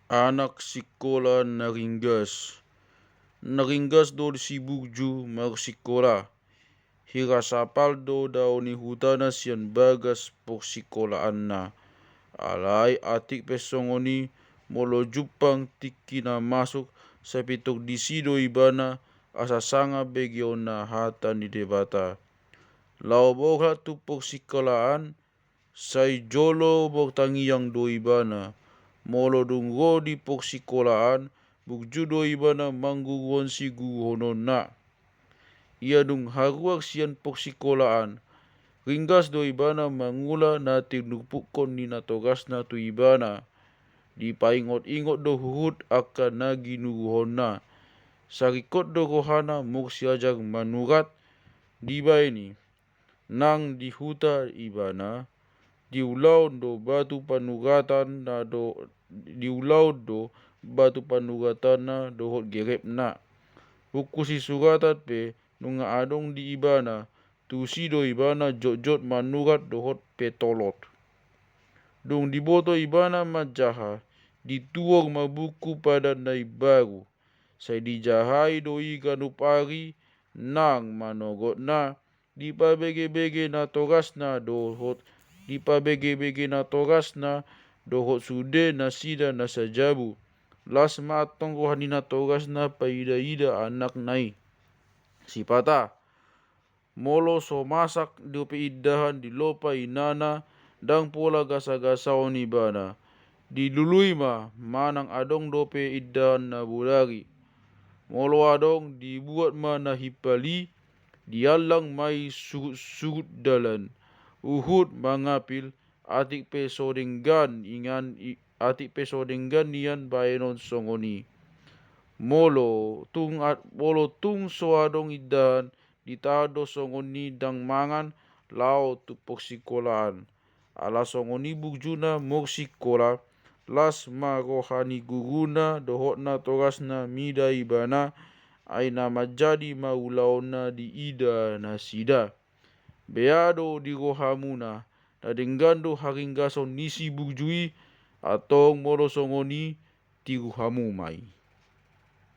Anak sikola naringgas. Naringgas do si bugju magsikola. Hirasapal do daw ni hutana siyan bagas por sikolaan na. Alay atik pesongoni molo jupang tiki na masuk sa pitok disido ibana asasanga begyo na hata ni debata. Lau bogla tu por sikolaan say jolo bogtangiyang do ibana. Molo dunggo di por sikolaan bugjudo ibana mangguruan si guruhonon na. Ia dung haruak siyan por sikolaan. Ringgas do ibana mangula na tinupukon ni natogas na tu ibana. Di paingot-ingot do hurut akan na ginuruhon na. Sarikot do rohana muk siajang manurat di baini. Nang di huta ibana. Diulau do batu panuratan na do diulau do batu panuratan na dohot gerep na. Hukusi suratan pe nunga adong di ibana tusi do ibana jot-jot manurat dohot petolot. Dong diboto ibana majaha dituor mabuku pada nai baru. Say dijahai do ikan upari nang manogot na dipabege-bege na togas na dohot dipabege-bege na togas na dohot sude na sida na sajabu. Las matong rohani na togas na paida-ida anak nai. Sipata molo so masak dope idahan di lopa inana dang pola gasa-gasaon ibana. Dilului ma manang adong dope idahan na bulari. Molo adong dibuat ma na hipali dialang mai surut dalan. Uhud mangapil atik pe sodenggan nian baenon songoni. Molo tung so adong idahan ditado songoni dang mangan lao tu poksikolaan. Ala songoni bugjuna moksikola las ma rohani guruna dohotna togasna mida ibana aina majadi maulaona di ida na sida. Beado di rohamuna na denggando haringgason nisi bugjui atong molo songoni tiruhamu mai.